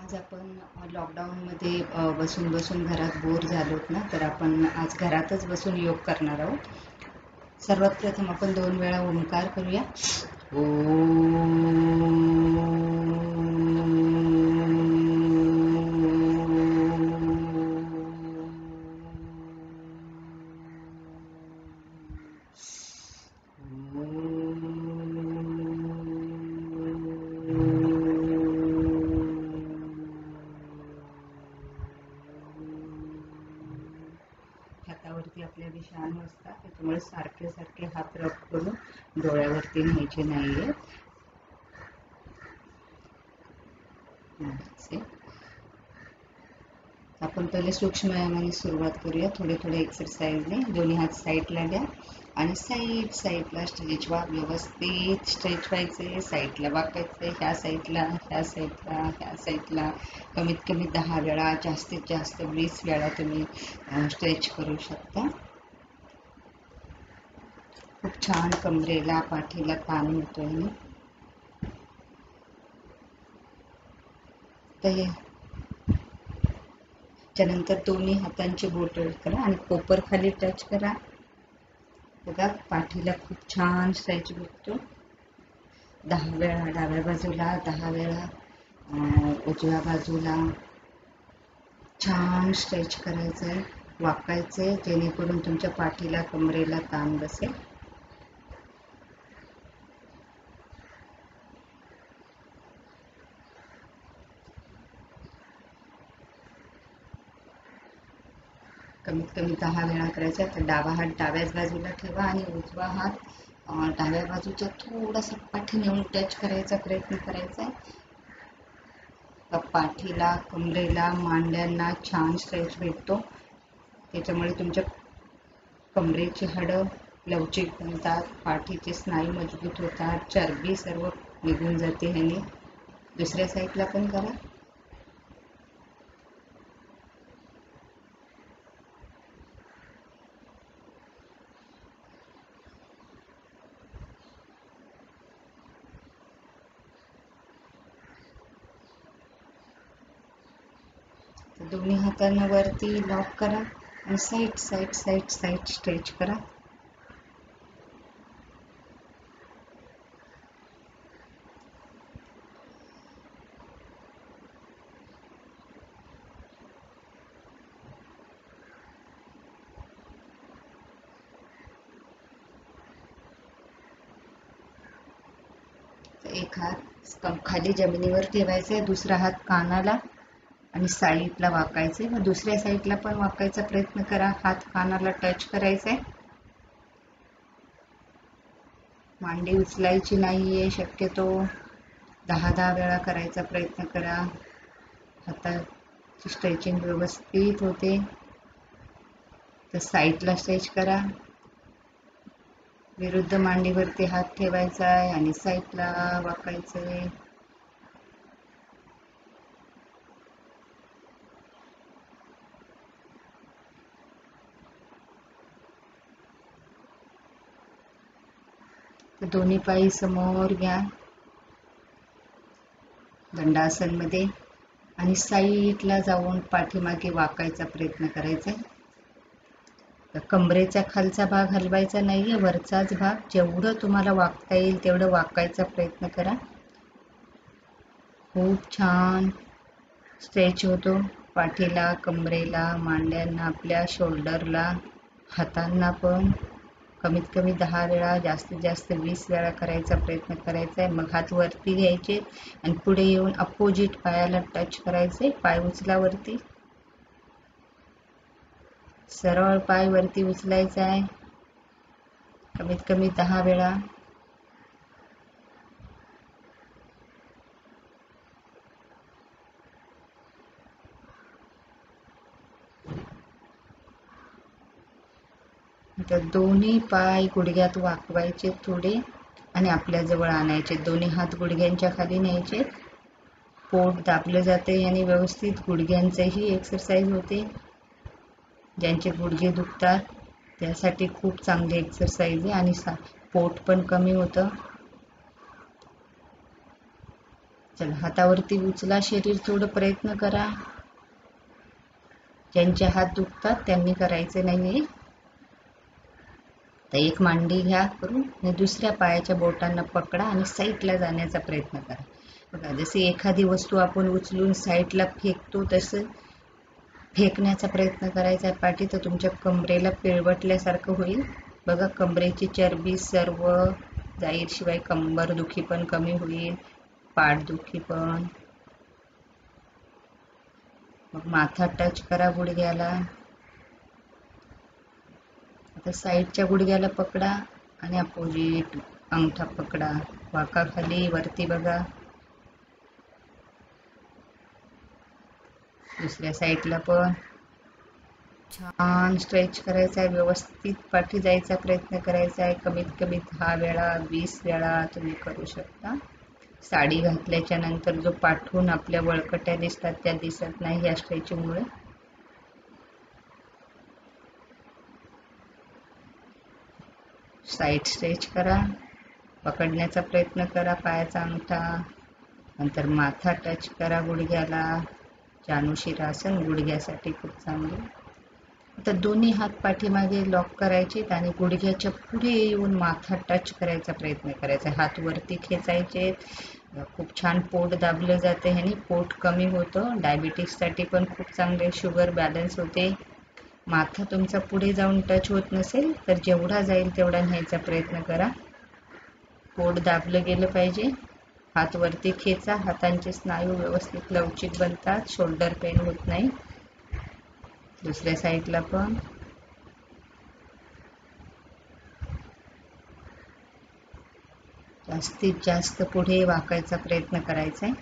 आज आपण लॉकडाऊनमध्ये बसून बसून घरात बोर झालोत ना, तर आपण आज घरातच बसून योग करणार आहोत. सर्वात प्रथम आपण 2 वेळा ओंकार करूया. हातावरती आपल्या विषाणू असतात, त्याच्यामुळे सारखे सारखे हात रब करून डोळ्यावरती न्यायचे नाहीये. आपण पहिले सूक्ष्म व्यायामाने सुरुवात करूया. थोडे थोडे एक्सरसाइजने दोन्ही हात साईडला द्या आणि साईडला स्ट्रेच व्हा. व्यवस्थित स्ट्रेच व्हायचे, साईडला वाकायचे, ह्या साईडला कमीत कमी 10 वेळा, जास्तीत जास्त 20 वेळा तुम्ही स्ट्रेच करू शकता. खूप छान कमरेला पाठीला ताण मिळतोय. त्यानंतर दोन्ही हातांची बोट करा आणि कोपर खाली टच करा. बघा पाठीला खूप छान स्ट्रेच भेटतो. 10 वेळा डाव्या बाजूला, 10 वेळा उजव्या बाजूला छान स्ट्रेच करायचं आहे, वाकायचे, जेणेकरून तुमच्या पाठीला कमरेला ताण बसेल. कमीत कमी 10 वेळा करायचा. तर डावा हात डाव्याच बाजूला ठेवा आणि उजवा हात डाव्या बाजूच्या थोडासा पाठी नेऊन टच करायचा प्रयत्न करायचा आहे. पाठीला, कमरेला, मांड्यांना छान स्ट्रेच भेटतो. त्याच्यामुळे तुमच्या कमरेची हाडं लवचिक बनतात, पाठीचे स्नायू मजबूत होतात, चरबी सर्व निघून जाते ह्याने. दुसऱ्या साईडला पण करा. दोन्ही हातांना वरती लॉक करा आणि साईड स्ट्रेच करा. एक हात खाली जमिनीवर ठेवायचा आहे, दुसरा हात कानाला आणि साईडला वाकायचे. मग दुसऱ्या साईडला पण वाकायचा प्रयत्न करा. हात कानाला टच करायचा आहे. मांडी उचलायची नाहीये. शक्यतो 10 वेळा करायचा प्रयत्न करा. हाताची स्ट्रेचिंग व्यवस्थित होते. तर साईडला स्ट्रेच करा. विरुद्ध मांडीवरती हात ठेवायचा आहे आणि साईडला वाकायचे. दोन्ही पाय समोर घ्या दंडासन मध्ये आणि साईडला जाऊन पाठीमागे वाकायचा प्रयत्न करायचा. कमरेचा खालचा भाग हलवायचा नाहीये, वरचाच भाग. जेवढं तुम्हाला वाकता येईल तेवढं वाकायचा प्रयत्न करा. खूप छान स्ट्रेच होतो पाठीला, कमरेला, मांड्यांना, आपल्या शोल्डरला, हातांना पण. कमीत कमी 10 वेळा, जास्तीत जास्त 20 वेळा करायचा प्रयत्न करायचा आहे. मग हात वरती घ्यायचे आणि पुढे येऊन अपोजिट पायाला टच करायचे. पाय उचला वरती, सरळ पाय वरती उचलायचा आहे. कमीत कमी 10 वेळा. तर दोन्ही पाय गुडघ्यात वाकवायचे थोडे आणि आपल्या जवळ आणायचे. दोन्ही हात गुडघ्यांच्या खाली न्यायचे. पोट दाबलं जाते आणि व्यवस्थित गुडघ्यांचंही एक्सरसाइज होते. ज्यांचे गुडघे दुखतात त्यासाठी खूप चांगली एक्सरसाइज आहे आणि पोट पण कमी होतं. चला हातावरती उचला शरीर, थोडं प्रयत्न करा. ज्यांचे हात दुखतात त्यांनी करायचे नाहीये. तर एक मांडी घ्या करून आणि दुसऱ्या पायाच्या बोटांना पकडा आणि साईडला जाण्याचा प्रयत्न करा. बघा, जसे एखादी वस्तू आपण उचलून साईडला फेकतो तसं फेकण्याचा प्रयत्न करायचा आहे पाठी, तर तुमच्या कमरेला पिळवटल्यासारखं होईल. बघा, कमरेची चरबी सर्व जाईल, शिवाय कंबर दुखी पण कमी होईल, पाठदुखी पण. मग माथा टच करा गुडघ्याला. आता साईडच्या गुडघ्याला पकडा आणि अपोजिट अंगठा पकडा, वाका खाली वरती बघा. दुसऱ्या साईडला पण छान स्ट्रेच करायचा आहे, व्यवस्थित पाठी जायचा प्रयत्न करायचा आहे. कमीत कमी 10 वेळा 20 वेळा तुम्ही करू शकता. साडी घातल्याच्या नंतर जो पाठून आपल्या वळकट्या दिसतात त्या दिसत नाही या स्ट्रेचिंगमुळे. साईड स्ट्रेच करा, पकडण्याचा प्रयत्न करा पायाचा अंगठा, नंतर माथा टच करा गुडघ्याला. जानुशिरासन गुडघ्यासाठी खूप चांगले. आता दोन्ही हात पाठीमागे लॉक करायचे आणि गुडघ्याच्या पुढे येऊन माथा टच करायचा प्रयत्न करायचा. हात वरती खेचायचे. खूप छान पोट दाबलं जाते ह्यानी, पोट कमी होतं. डायबिटीजसाठी पण खूप चांगले, शुगर बॅलन्स होते. माथा तुमचा पुढे जाऊन टच होत नसेल तर जेवढा जाईल तेवढा न्यायचा प्रयत्न करा. पोट दाबलं गेलं पाहिजे. हात वरती खेचा, हातांचे स्नायू व्यवस्थित लवचिक बनतात, शोल्डर पेन होत नाही. दुसऱ्या साईडला पण जास्तीत जास्त पुढे वाकायचा प्रयत्न करायचा आहे.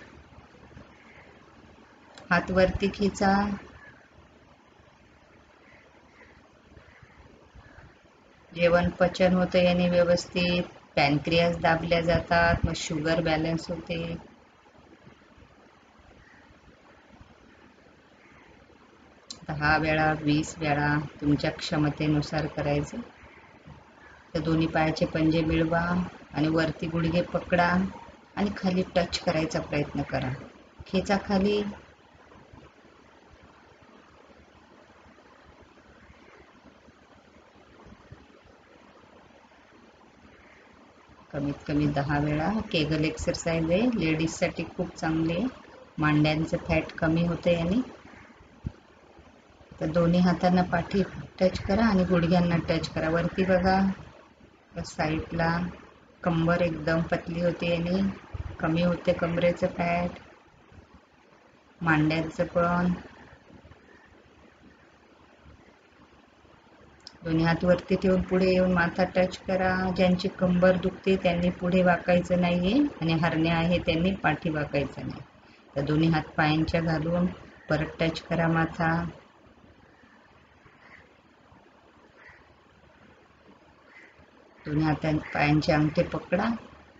हात वरती खेचा. जेवण पचन होतं याने व्यवस्थित. पॅनक्रियास दाबल्या जातात, मग शुगर बॅलन्स होते. दहा वेळा 20 वेळा तुमच्या क्षमतेनुसार करायचे. तर दोन्ही पायाचे पंजे मिळवा आणि वरती गुडघे पकडा आणि खाली टच करायचा प्रयत्न करा. खेचा खाली. कमीत कमी 10 वेळा. केगल एक्सरसाइज आहे, लेडीजसाठी खूप चांगली आहे. मांड्यांचं फॅट कमी होतं याने. तर दोन्ही हातांना पाठी टच करा आणि गुडघ्यांना टच करा. वरती बघा, साईडला कंबर एकदम पतली होते याने, कमी होते कमरेचं फॅट. मांड्यांचं पण. दोन्ही हात वरती ठेवून पुढे येऊन माथा टच करा. ज्यांची कंबर दुखते त्यांनी पुढे वाकायचं नाहीये आणि हरण्या आहे त्यांनी पाठी वाकायचं नाही. तर दोन्ही हात पायांच्या घालून परत टच करा माथा. दोन्ही हातां पायांचे अंगठे पकडा.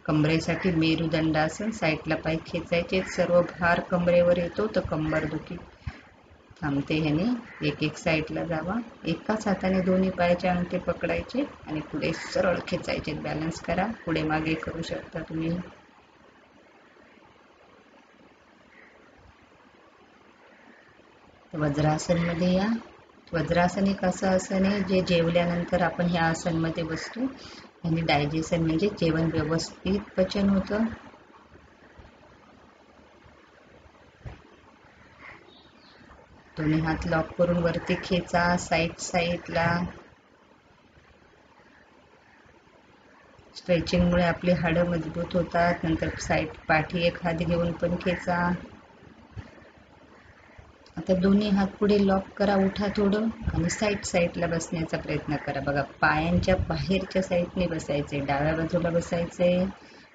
कमरेसाठी मेरुदंडासन, साईडला पाय खेचायचे. सर्व भार कमरेवर येतो तर कंबर दुखी थांबते ह्याने. एक एक साईडला जावा. एकाच हाताने दोन्ही पायाचे अंगठे पकडायचे आणि पुढे सरळ खेचायचे. बॅलन्स करा, पुढे मागे करू शकता तुम्ही. वज्रासन मध्ये या. वज्रासन एक असं आसन आहे जे जेवल्यानंतर आपण ह्या आसनमध्ये बसतो आणि डायजेशन म्हणजे जेवण व्यवस्थित पचन होतं. दोन्ही हात लॉक करून वरती खेचा, साईडला. स्ट्रेचिंगमुळे आपली हाडं मजबूत होतात. नंतर साईड पाठी एक हात घेऊन पण खेचा. आता दोन्ही हात पुढे लॉक करा, उठा थोडं आणि साईडला बसण्याचा प्रयत्न करा. बघा, पायांच्या बाहेरच्या साईडने बसायचे. डाव्या बाजूला बसायचे,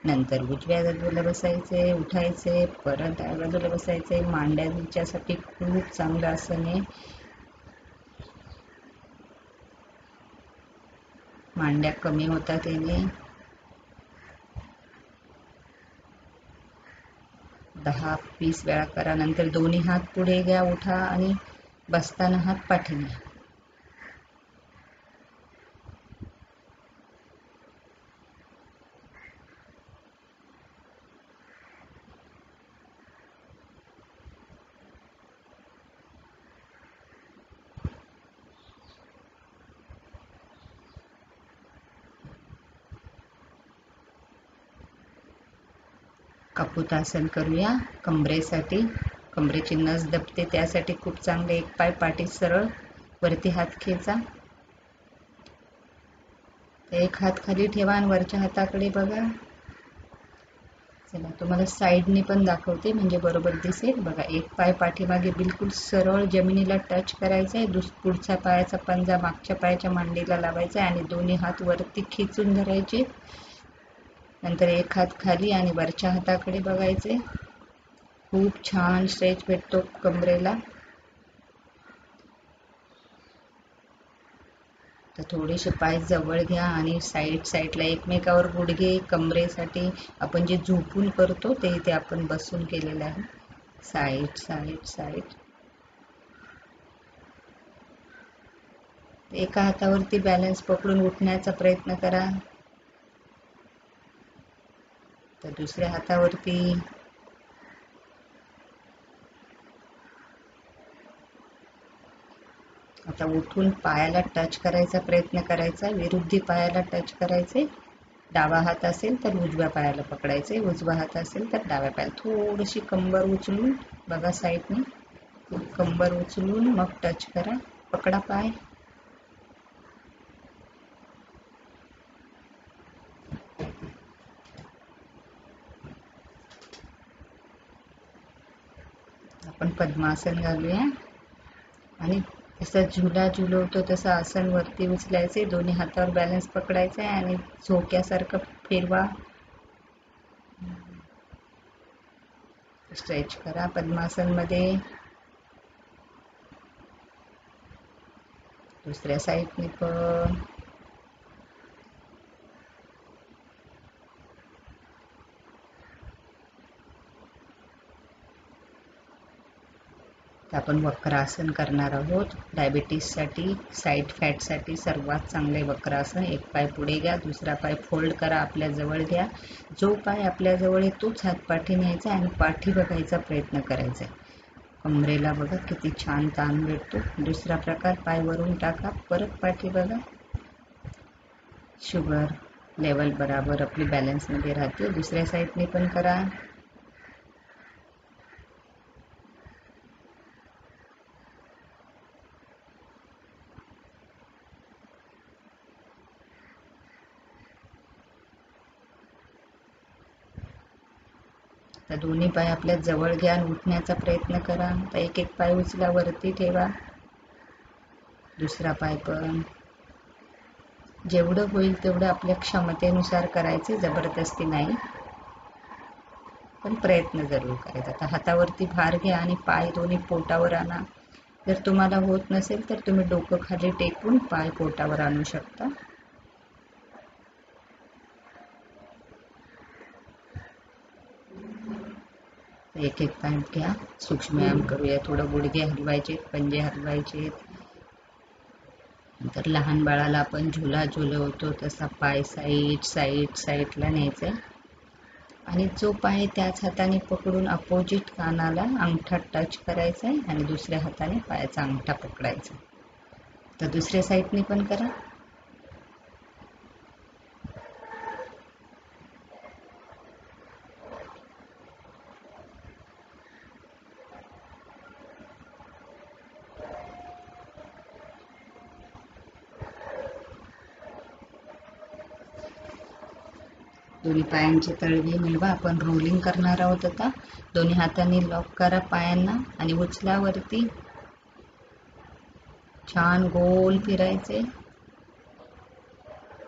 नंतर उजव्या बाजूला बसायचे, उठायचे, परत डाव्या बाजूला बसायचे. मांड्यांच्यासाठी खूप चांगलं आसन आहे. मांड्या कमी होतात याने. 10-20 वेळा करा. नंतर दोन्ही हात पुढे घ्या, उठा आणि बसताना हात पाठी घ्या. कपूतासन करूया कमरेसाठी. कमरेची नस दबते त्यासाठी खूप चांगले. एक पाय पाठी सरळ, वरती हात खेचा, एक हात खाली ठेवा आणि वरच्या हाताकडे बघा. चला तुम्हाला साईडने पण दाखवते म्हणजे बरोबर दिसेल. बघा, एक पाय पाठीमागे बिलकुल सरळ जमिनीला टच करायचा आहे. पुढच्या पायाचा पंजा मागच्या पायाच्या मांडीला लावायचा आहे आणि दोन्ही हात वरती खेचून धरायचे. नंतर एक हात खाली आणि वरच्या हाताकडे बघायचे. खूप छान स्ट्रेच भेटतो कमरेला. तर थोडेसे पाय जवळ घ्या आणि साईडला एकमेकावर गुडघे. कमरेसाठी आपण जे झोपून करतो ते इथे आपण बसून केलेलं आहे. Side side side. एका हातावरती बॅलन्स पकडून उठण्याचा प्रयत्न करा. तर दुसऱ्या हातावरती. आता उठून पायाला टच करायचा प्रयत्न करायचा. विरुद्धी पायाला टच करायचे. डावा हात असेल तर उजव्या पायाला पकडायचे, उजवा हात असेल तर डाव्या पायाला. थोडीशी कंबर उचलून बघा साईडने. कंबर उचलून मग टच करा. पकडा पाय. आपण पद्मासन घालूया आणि जसं झुला झुलवतो तसं आसन वरती उचलायचे. दोन्ही हातावर बॅलन्स पकडायचा आहे आणि झोक्यासारखं फिरवा. स्ट्रेच करा पद्मासन मध्ये. दुसऱ्या साईडने पण. आपण वक्रासन करणार आहोत. डायबिटीससाठी, साईड फॅटसाठी सर्वात चांगले वक्रासन. एक पाय पुढे घ्या, दुसरा पाय फोल्ड करा, आपल्या जवळ घ्या. जो पाय आपल्या जवळ आहे तोच हात पाठी न्यायचा आणि पाठी बघायचा प्रयत्न करायचा. कमरेला बघा किती छान ताण भेटतो. दुसरा प्रकार, पाय वरून टाका, परत पाठी बघा. शुगर लेवल बराबर आपली बॅलन्समध्ये राहते. दुसऱ्या साईडने पण करा. तर दोन्ही पाय आपल्या जवळ घ्या आणि उठण्याचा प्रयत्न करा. तर एक एक पाय उचला, वरती ठेवा. दुसरा पाय पण. जेवढं होईल तेवढं आपल्या क्षमतेनुसार करायचे, जबरदस्ती नाही, पण प्रयत्न जरूर करायचा. आता हातावरती भार घ्या आणि पाय दोन्ही पोटावर आणा. जर तुम्हाला होत नसेल तर तुम्ही डोकं खाली टेकून पाय पोटावर आणू शकता. एक एक पाय घ्या. सूक्ष्म व्यायाम करूया. थोडं गुडघे हलवायचे, पंजे हलवायचे. नंतर लहान बाळाला आपण झुला झुलवतो तसा पाय साईडला न्यायचा आणि जो पाय त्याच हाताने पकडून अपोजिट कानाला अंगठा टच करायचा आहे आणि दुसऱ्या हाताने पायाचा अंगठा पकडायचा. तर दुसऱ्या साईडने पण करा. दोन्ही पायांची तळवी मिळवा. आपण रोलिंग करणार आहोत आता. दोन्ही हातांनी लॉक करा पायांना आणि उचला वरती. छान गोल फिरायचे.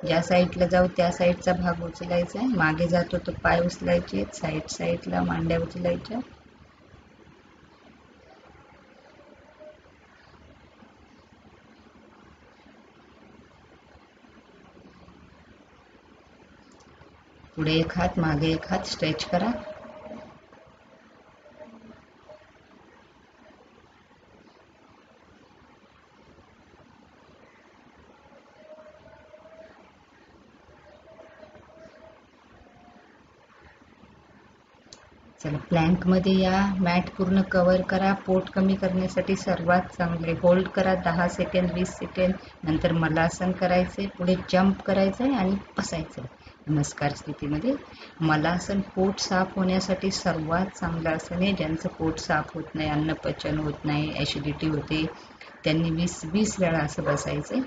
ज्या साईडला जाऊ त्या साईडचा भाग उचलायचा आहे. मागे जातो तो पाय उचलायचे. साईडला मांड्या उचलायच्या. पुढे एक हात, मागे एक हात. स्ट्रेच करा. चला प्लँक मध्ये या. मॅट पूर्ण कव्हर करा. पोट कमी करण्यासाठी सर्वात चांगले होल्ड करा 10 सेकंद 20 सेकंद. नंतर मलासन करायचे, पुढे जंप करायचंय आणि बसायचंय नमस्कार स्थितीमध्ये. मलासन पोट साफ होण्यासाठी सर्वात चांगलं आसन आहे. ज्यांचं पोट साफ होत नाही, अन्नपचन होत नाही, ॲसिडिटी होते, त्यांनी 20 वेळा असं बसायचंय.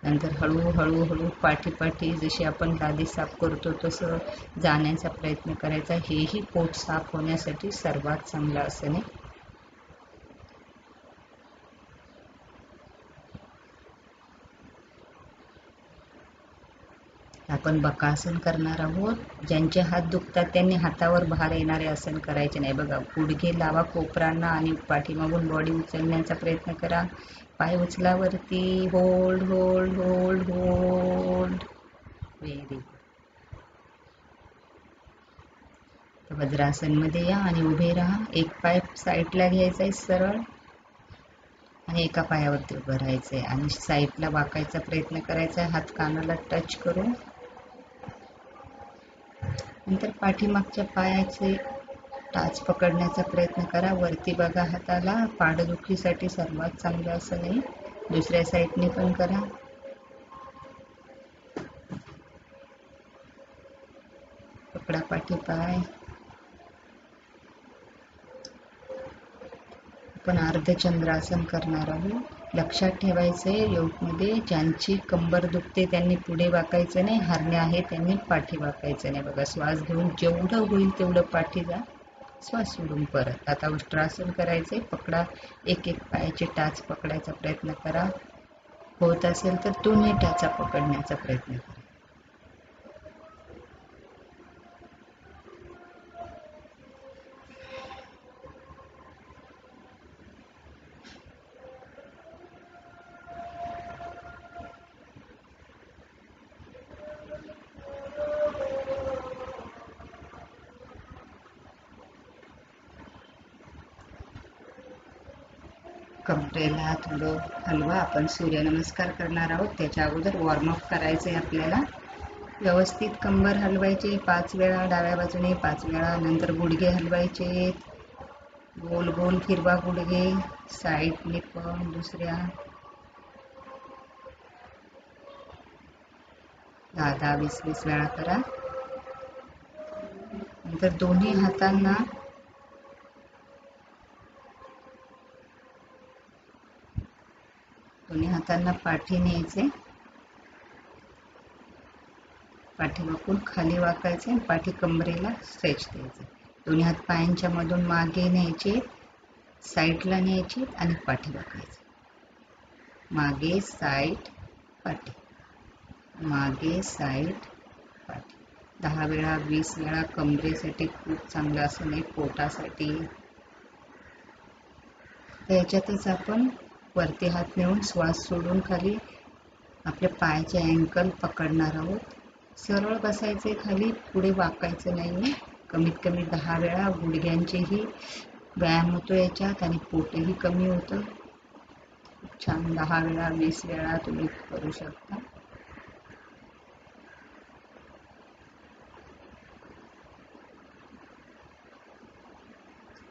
नंतर हळूहळू पाठी जशी आपण गादी साफ करतो तसं जाण्याचा प्रयत्न करायचा. हेही पोट साफ होण्यासाठी सर्वात चांगलं आसन आहे. आपण बकासन करणार आहोत. ज्यांचे हात दुखतात त्यांनी हातावर भार येणारे आसन करायचे नाही. बघा, गुडघे लावा कोपरांना आणि पाठीमागून बॉडी उचलण्याचा प्रयत्न करा. पाय उचलावरती. Hold hold hold hold. Very good. Vajrasana मध्ये या आणि उभे राहा. एक पाय साईडला घ्यायचा आहे सरळ आणि एका पायावरती उभं राहायचंय आणि साईडला वाकायचा प्रयत्न करायचा आहे, हात कानाला टच करून. नंतर पाठीमागच्या पायाचे टाच पकडण्याचा प्रयत्न करा. वरती बघा हाताला. पाठदुखीसाठी सर्वात चांगलं आसन आहे. दुसऱ्या साईडने पण करा. पकडा पाठी पाय. आपण अर्धचंद्रासन करणार आहोत. लक्षात ठेवायचंय योगमध्ये ज्यांची कंबर दुखते त्यांनी पुढे वाकायचं नाही, हरणे आहे त्यांनी पाठी वाकायचं नाही. बघा, श्वास घेऊन जेवढं होईल तेवढं पाठी जा, श्वास सोडून परत. आता उष्ट्रासन करायचंय. पकडा, एक एक पायाचे टाच पकडायचा प्रयत्न करा. होत असेल तर दोन्ही टाचा पकडण्याचा प्रयत्न करा. कमरेला थोडं हलवा. आपण सूर्यनमस्कार करणार आहोत. त्याच्या अगोदर वॉर्मअप करायचंय आपल्याला. व्यवस्थित कंबर हलवायचे 5 वेळा डाव्या बाजूने, 5 वेळा. नंतर गुडघे हलवायचे. गोल गोल फिरवा गुडघे, साईडने पण दुसऱ्या. 10-20 वेळा करा. नंतर दोन्ही हातांना पाठी न्यायचे. पाठी वाकून खाली वाकायचे आणि पाठी कमरेला स्ट्रेच द्यायचे. दोन्ही हात पायांच्या मधून मागे न्यायचे, साईडला न्यायचे आणि पाठी वाकायचे. मागे साईड पाठी, मागे साईड पाठी. 10 वेळा 20 वेळा. कमरेसाठी खूप चांगलं आसन आहे, पोटासाठी. त्याच्यातच आपण वरती हात नेऊन श्वास सोडून खाली आपल्या पायाचे अँकल पकडणार आहोत. सरळ बसायचे खाली, पुढे वाकायचं नाहीये. कमीत कमी 10 वेळा. गुडघ्यांचेही व्यायाम होतो याच्यात आणि पोटही कमी होतं. खूप छान. 10 वेळा 20 वेळा तुम्ही करू शकता.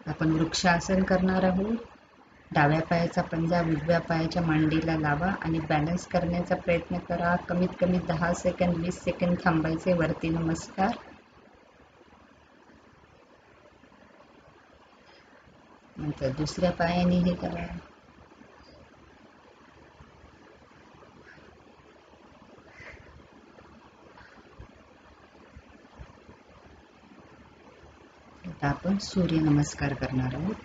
आपण वृक्षासन करणार आहोत. डाव्या पायाचा पंजा उजव्या पायाच्या मांडीला लावा आणि बॅलन्स करण्याचा प्रयत्न करा. कमीत कमी 10 सेकंद 20 सेकंद थांबायचे. वरती नमस्कार. नंतर दुसऱ्या पायाने हे करा. आता आपण सूर्यनमस्कार करणार आहोत.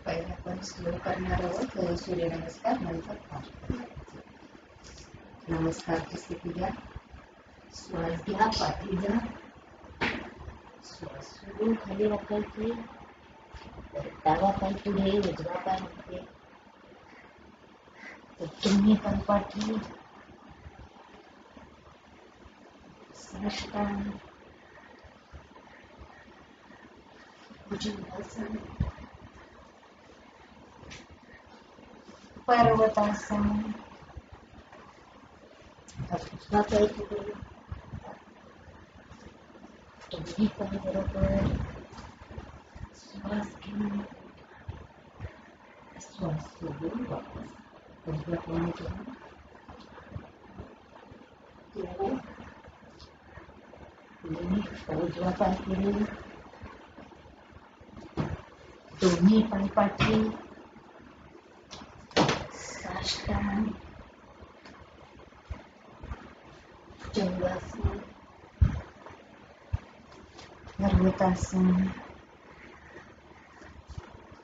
पहिला आपण स्लो करणार आहोत सूर्यनमस्कार, नंतर फास्ट. नमस्कारची स्थिती घ्या. श्वास घ्या, पाठी घ्या. श्वास सोडून खाली वाकायचे. डावा पाय पुढे, उजवा पाय पुढे. तुम्ही पण पाठी. साष्टांग भुजंगासन, पर्वतासन, उजवा पाय पुढे, दोन्ही पाय बरोबर, श्वास घेऊन श्वास सोडून वापस उजव्या पायाने घेऊन, उजवा पाय पुढे, दोन्ही पाय पाठी, साष्टांग भुजंगासन, पर्वतासन,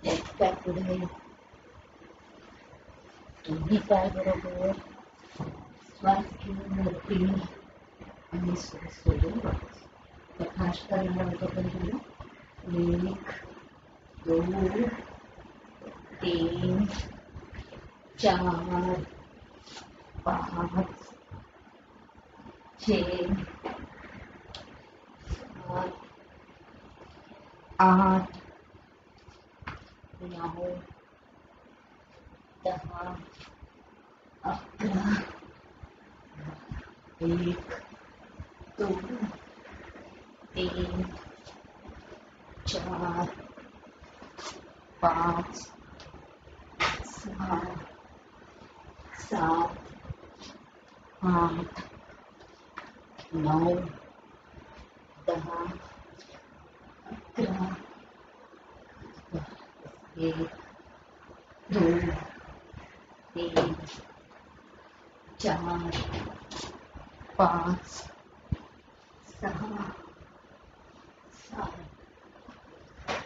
एक पाय पुढे, दोन्ही पाय बरोबर, श्वास घेऊन वरती आणि श्वास सोडून वापस. फास्ट करायला होतं, 1 2 3 4 5 6 7 8 9 10 11 1 2 3 4 5 6 7 8 9 10 11 1 2 3 4 5 6 7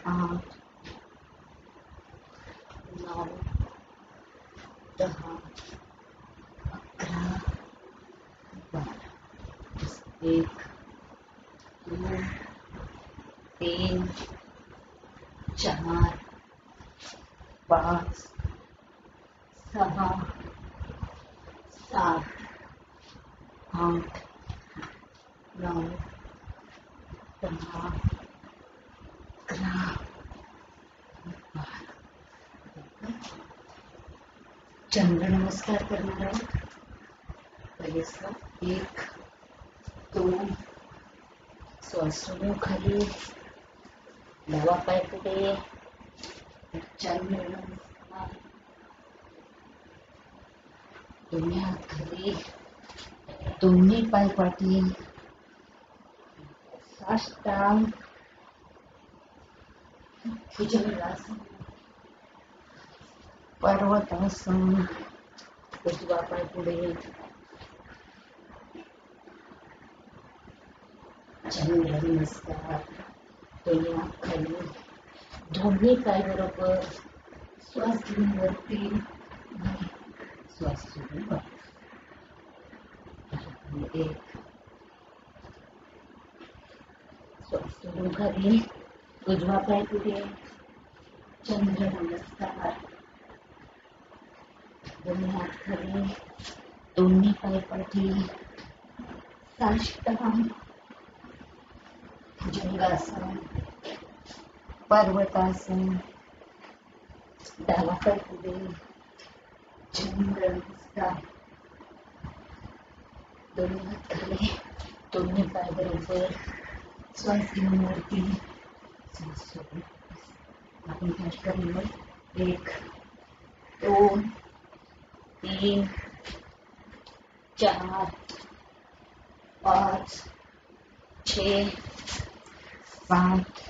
8 9 10 11 12 1 2 3 4 5 6 7 8 9 10 11 चंद्र नमस्कार करणार आहोत. पहिले 1 2 श्वास सोडून खाली, डावा पाय पुढे, चंद्र नमस्कार, दोन्ही हात खाली, दोन्ही पाय पाठी, साष्टांग भुजंगासन, पर्वतासन, उजवा पाय पुढे, चंद्र नमस्कार, दोन्ही हात खाली, दोन्ही पाय बरोबर, श्वास घेऊन वरती, श्वास सोडून वापस. 1 श्वास सोडून खाली, उजवा पाय पुढे, चंद्र नमस्कार, दोन्ही हात खाली, दोन्ही पाय पाठी, साष्टांग भुजंगासन, पर्वतासन, डावा पाय पुढे, चंद्र नमस्कार, दोन्ही हात खाली, दोन्ही पाय बरोबर, श्वास घेऊन वरती, श्वास सोडून. आपण फास्ट करूया. 1 2 3 4 5 6 7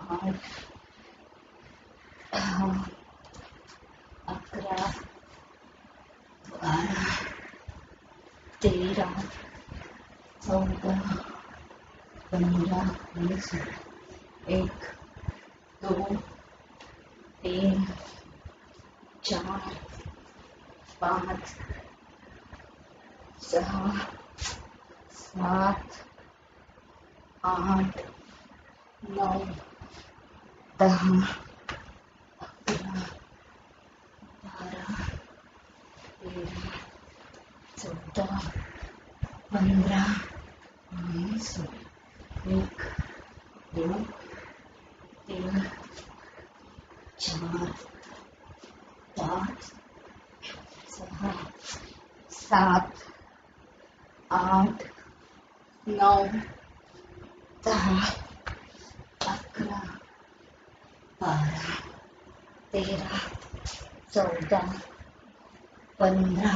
8 10 11 12 13 14 15 आणि 16. 1 2 3 4 5 6 7 8 9 10 11 12 13 14 15 आणि 16. 1 2 3 4 5 6 7 8, 9, 10, 11, 12, 13, 14, 15,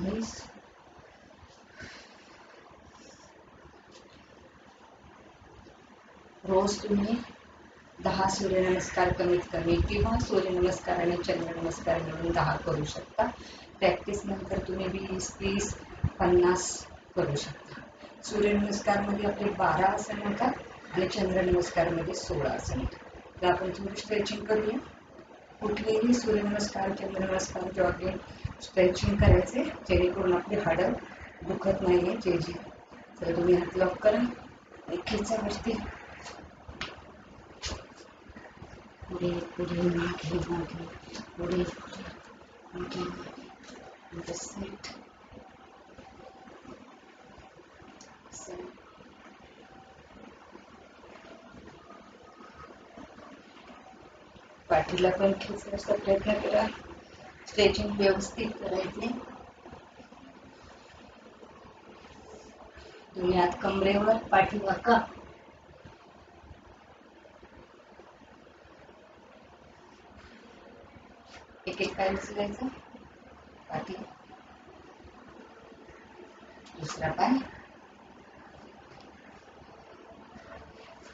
20. रोज तुम्ही 10 सूर्यनमस्कार कमीत कमी किंवा सूर्यनमस्कार आणि चंद्रनमस्कार मिळून 10 करू शकता. प्रॅक्टिस नंतर तुम्ही 20, 30, 50 करू शकता. सूर्यनमस्कारमध्ये आपले 12 आसन येतात आणि चंद्रनमस्कारमध्ये 16 आसन येतात. तर आपण थोडी स्ट्रेचिंग करूया. कुठलेही सूर्यनमस्कार, चंद्रनमस्कार, जॉगिंग, स्ट्रेचिंग करायचे जेणेकरून आपली हाडं दुखत नाहीये. जे तर तुम्ही हात लॉक करा आणि खेचावरती पुढे पुढे मागे मागे पुढे पुढे मागे मागे सेट पाठीला पण खेचण्याचा प्रयत्न करा. स्ट्रेचिंग व्यवस्थित करायचे. तुम्ही हात कमरेवर, पाठी वाका. एक एक पाय उचलायचा, पाठी, दुसरा पाय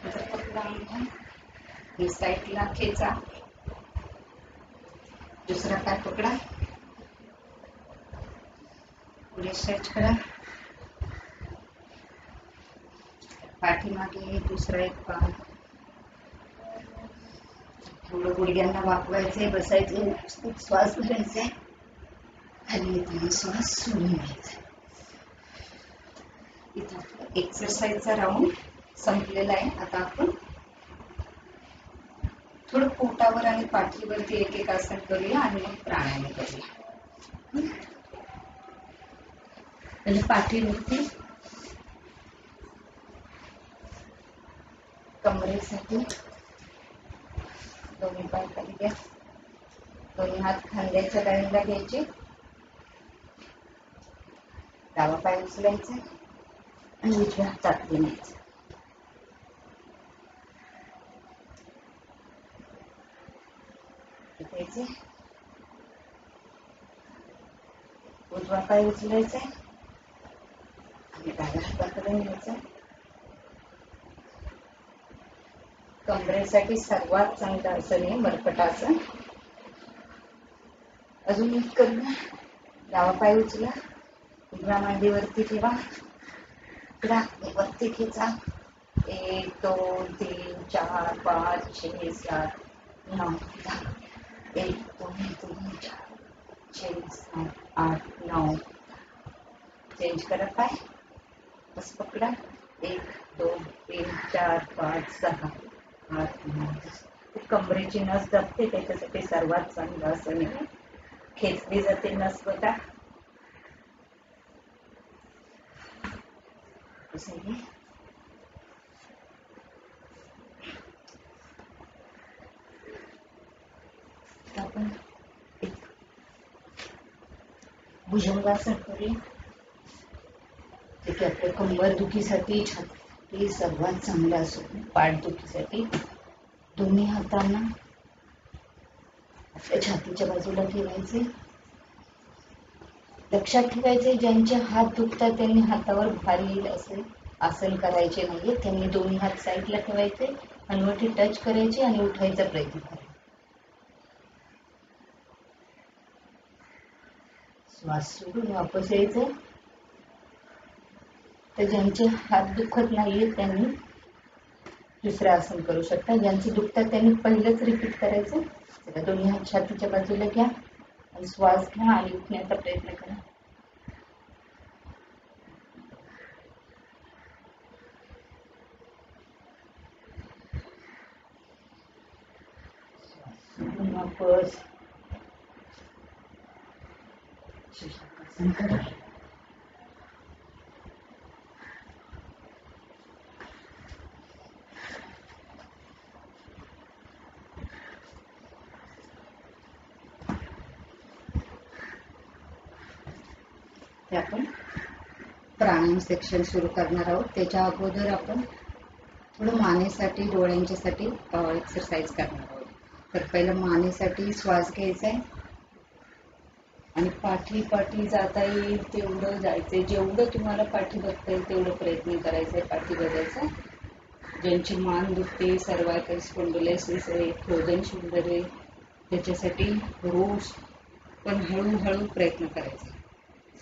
पकडा आणि साईडला खेचा. दुसरा पाय पकडा, पुढे स्ट्रेच करा. पाठीमागे दुसरा एक पाय. थोडं गुडघ्यांना वाकवायचे, बसायचे, व्यवस्थित श्वास भरायचे, खाली येताना श्वास सोडून घ्यायचा. इथं एक्सरसाइजचा राऊंड संपलेला आहे. आता आपण थोडं पोटावर आणि पाठीवरती एक एक आसन करूया आणि मग प्राणायाम करूया. म्हणजे पाठीवरती कमरेसाठी दोन्ही पाय खाली घ्या. दोन्ही हात खांद्याच्या लाईनला घ्यायचे. डावा पाय उचलायचा आणि उजव्या हातात न्यायचं. घ्यायचे. उजवा पाय उचलायचा आणि डाव्या हाताकडे न्यायचं. कमरेसाठी सर्वात चांगलं आसन आहे मरकटासन. अजून एक करूया. डावा पाय उचला, उजव्या मांडीवरती ठेवा, इकडा वरती खेचा. 1, 2, 3, 4, 5, 6, 7, 9, 10. 1, 2, 3, 4, 6, 7, 8, 9. चेंज करा पाय, बस पकडा. 1, 2, 3, 4, 5, 6, 8, 9, 10. कमरेची नस दबते, त्याच्यासाठी सर्वात चांगलं आसन आहे. खेचली जाते नस बघा. आपण एक भुजंगासन करूया. जे आपल्या कंबर दुखीसाठी, छाती सर्वात चांगलं असतो. पाठ दुखीसाठी दोन्ही हातांना आपल्या छातीच्या बाजूला ठेवायचे. लक्षात ठेवायचे ज्यांचे हात दुखतात त्यांनी हातावर भार येईल असे आसन करायचे नाहीये. त्यांनी दोन्ही हात साईडला ठेवायचे, हनुवटी टच करायचे आणि उठायचा प्रयत्न करायचा. श्वास सोडून वापस यायचं. तर ज्यांचे हात दुखत नाहीये त्यांनी दुसरं आसन करू शकता. ज्यांचे दुखतात त्यांनी पहिलंच रिपीट करायचं. दोन्ही हात छातीच्या बाजूला घ्या आणि श्वास घ्या आणि उठण्याचा प्रयत्न करा. वापस शीर्षासन करा. आपण प्राणायाम सेक्शन सुरू करणार आहोत. त्याच्या अगोदर आपण थोडं मानेसाठी डोळ्यांच्यासाठी एक्सरसाइज करणार आहोत. तर पहिलं मानेसाठी श्वास घ्यायचा आहे आणि पाठी जाता येईल तेवढं जायचंय. जेवढं तुम्हाला पाठी बघता येईल तेवढं प्रयत्न करायचा आहे पाठी बघायचा. ज्यांची मान दुखते, सर्वायकल स्पॉन्डिलोसिस आहे, फ्रोझन शोल्डर आहे, त्याच्यासाठी रोज पण हळूहळू प्रयत्न करायचा.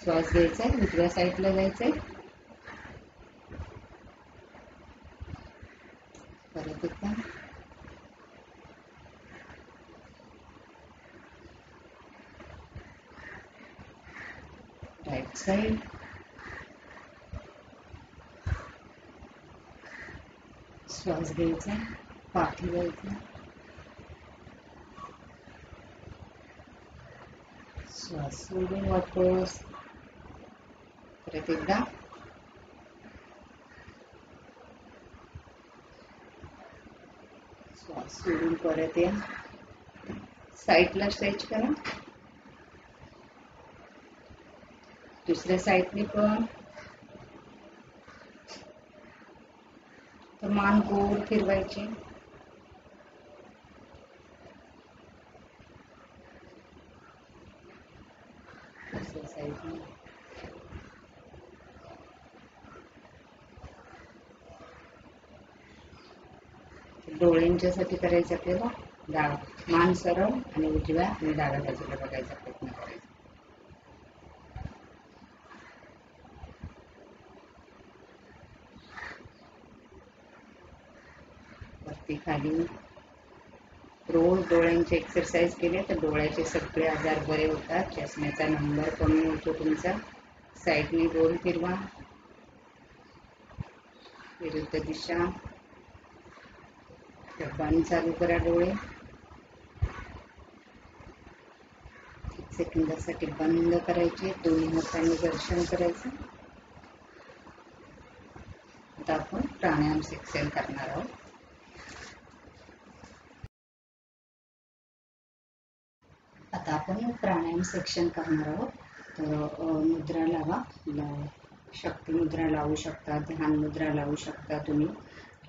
श्वास घ्यायचा आहे, उजव्या साईडला जायचंय, परत एकदा राईट साईड, श्वास घ्यायचा, पाठी जायचं, श्वास सोडून वापस, परत एकदा श्वास सोडून परत या. साईडला स्ट्रेच करा, दुसऱ्या साईडने पण. तर मान गोल फिरवायची, दुसऱ्या साईडने. डोळ्यांच्यासाठी करायचं आपल्याला मान सरळ आणि उजव्या आणि डाव्या बाजूला बघायचा प्रयत्न करायचा. वरती खाली. रोज डोळ्यांचे एक्सरसाइज केले तर डोळ्याचे सगळे आजार बरे होतात. चष्म्याचा नंबर कमी होतो तुमचा. साईडने गोल फिरवा, विरुद्ध दिशा. बंद चालू करा डोळे. 1 सेकंदासाठी बंद करायचे, दोन्ही हातांनी घर्षण करायचं. आता आपण प्राणायाम सेक्शन करणार आहोत. आता आपण प्राणायाम सेक्शन करणार आहोत. तर मुद्रा लावा, शक्ती मुद्रा लावू शकता, ध्यान मुद्रा लावू शकता तुम्ही,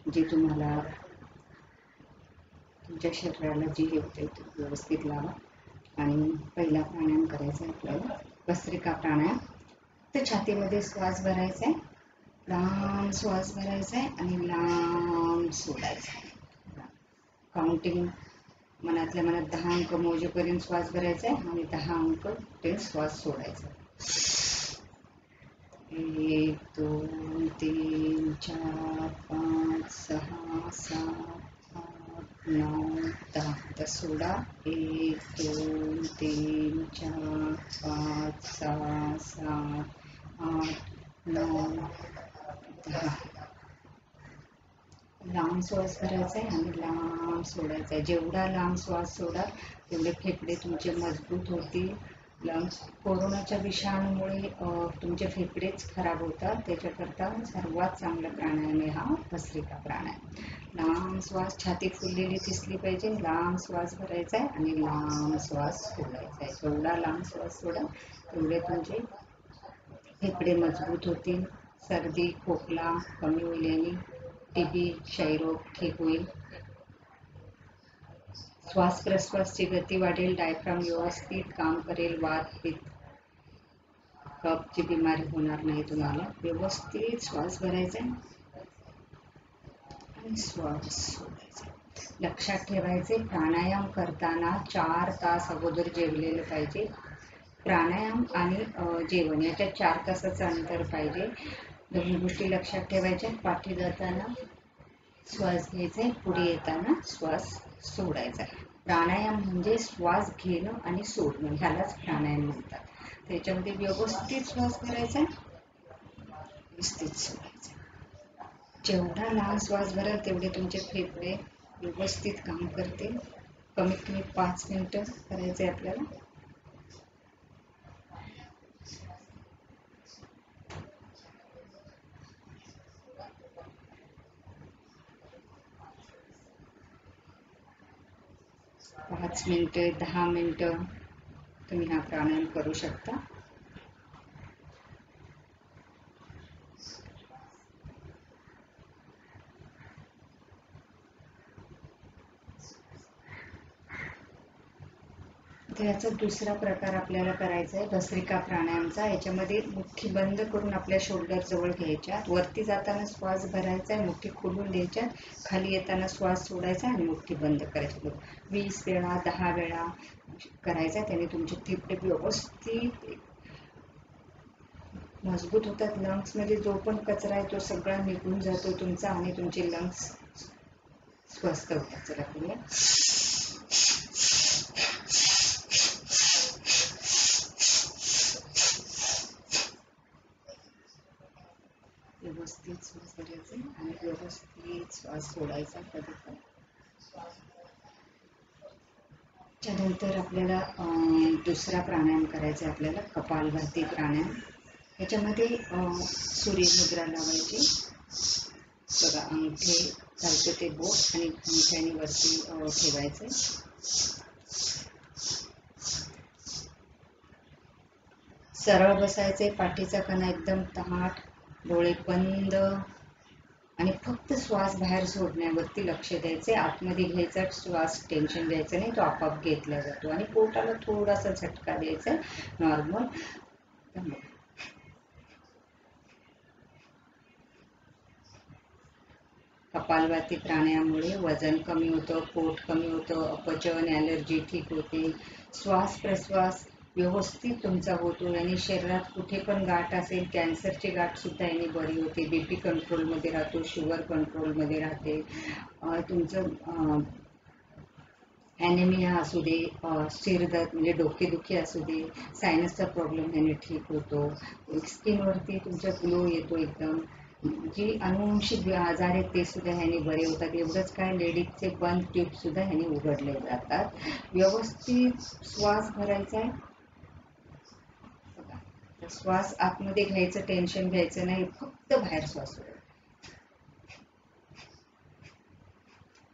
जी तुम्हाला तुमच्या शरीराला जी होते ती व्यवस्थित लावा. आणि पहिला प्राणायाम करायचा आहे आपल्याला भस्त्रिका प्राणायाम. तर छातीमध्ये श्वास भरायचा आहे, लांब श्वास भरायचा आहे आणि लांब सोडायचा आहे. काउंटिंग मनातल्या मनात 10 अंक मोजेपर्यंत श्वास भरायचा आहे आणि 10 अंक ते श्वास सोडायचा. 1 2 3 4 5 6 7 8 9 10. तर सोडा. 1 2 3 4 5 6 7 8 9 10. लांब श्वास भरायचा आहे आणि लांब सोडायचा आहे. जेवढा लांब श्वास सोडा तेवढे फेफडे तुमचे मजबूत होतील. लंग्स कोरोनाच्या विषाणूमुळे तुमचे फेफडेच खराब होतात. त्याच्याकरता सर्वात चांगला प्राणायाम आहे हा भस्त्रिका प्राणायाम. लांब श्वास, छाती फुललेली दिसली पाहिजे. लांब श्वास भरायचा आहे आणि लांब श्वास सोडायचा आहे. जेवढा लांब श्वास सोडा तेवढे तुमचे फेफडे मजबूत होतील. सर्दी खोकला कमी होईल, टीबी क्षयरोग ठीक होईल. श्वास प्रश्वासची गती वाढेल, डायफ्राम व्यवस्थित काम करेल, वात पित्त कफची बिमारी होणार नाही तुम्हाला. व्यवस्थित श्वास भरायचा आणि श्वास सोडायचा. लक्षात ठेवायचे, प्राणायाम करताना 4 तास अगोदर जेवलेलं पाहिजे. प्राणायाम आणि जेवण याच्यात 4 तासाचं अंतर पाहिजे. दोन्ही गोष्टी लक्षात ठेवायच्या. पाठी जाताना श्वास घ्यायचा, पुढे येताना श्वास सोडायचा. प्राणायाम म्हणजे श्वास घेणं आणि सोडणं, ह्यालाच प्राणायाम म्हणतात. त्याच्यामध्ये व्यवस्थित श्वास करायचा, व्यवस्थित सोडायचा. जेवढा लांब श्वास भराल तेवढे तुमचे फेफडे व्यवस्थित काम करतील. कमीत कमी 5 मिनिटं करायचे आपल्याला. पाच मिनिटं 10 मिनिटं तुम्ही हा प्राणायाम करू शकता. तर याचा दुसरा प्रकार आपल्याला करायचा आहे भस्त्रिका प्राणायामचा. याच्यामध्ये मुठी बंद करून आपल्या शोल्डर जवळ घ्यायच्यात, वरती जाताना श्वास भरायचा आहे, मुठी खोलून द्यायच्यात, खाली येताना श्वास सोडायचा आणि मुठी बंद करायची. 20 वेळा 10 वेळा करायचा. त्याने तुमची तिप्प व्यवस्थित मजबूत होतात. लंग्स मध्ये जो पण कचरा आहे तो सगळा निघून जातो तुमचा आणि तुमचे लंग्स स्वस्थ होतात. चला करूया. व्यवस्थित श्वास घ्यायचे आणि व्यवस्थित श्वास सोडायचा. कधी पण त्यानंतर आपल्याला दुसरा प्राणायाम करायचा आहे आपल्याला कपालभाती प्राणायाम. याच्यामध्ये सूर्यमुद्रा लावायची. बघा अंगठे चालतं ते बोट आणि अंगठ्याने वरती ठेवायचे. सरळ बसायचे, पाठीचा कणा एकदम ताठ, डोळे बंद आणि फक्त श्वास बाहेर सोडण्यावरती लक्ष द्यायचे. आतमध्ये घ्यायचा श्वास टेन्शन द्यायचं नाही, तो आपोआप घेतला जातो. आणि पोटाला थोडासा झटका द्यायचा नॉर्मल. कपालभाती प्राणायामामुळे वजन कमी होतं, पोट कमी होतं, अपचन, ॲलर्जी ठीक होते, श्वास प्रश्वास व्यवस्थित तुमचा होतो आणि शरीरात कुठे पण गाठ असेल, कॅन्सरची गाठ सुद्धा याने बरी होते, बीपी कंट्रोलमध्ये राहतो, शुगर कंट्रोलमध्ये राहते, तुमचं ॲनेमिया असू दे, शिरदर्द म्हणजे डोकेदुखी असू दे, सायनसचा प्रॉब्लेम याने ठीक होतो, स्किनवरती तुमचा ग्लो येतो एकदम, जी अनुवंशिक आजार आहेत ते सुद्धा ह्याने बरे होतात. एवढंच काय, लेडीजचे बंद ट्यूब सुद्धा ह्याने उघडले जातात. व्यवस्थित श्वास भरायचा आहे. श्वास आतमध्ये घ्यायचं, टेन्शन घ्यायचं नाही, फक्त बाहेर श्वास सोडायचा.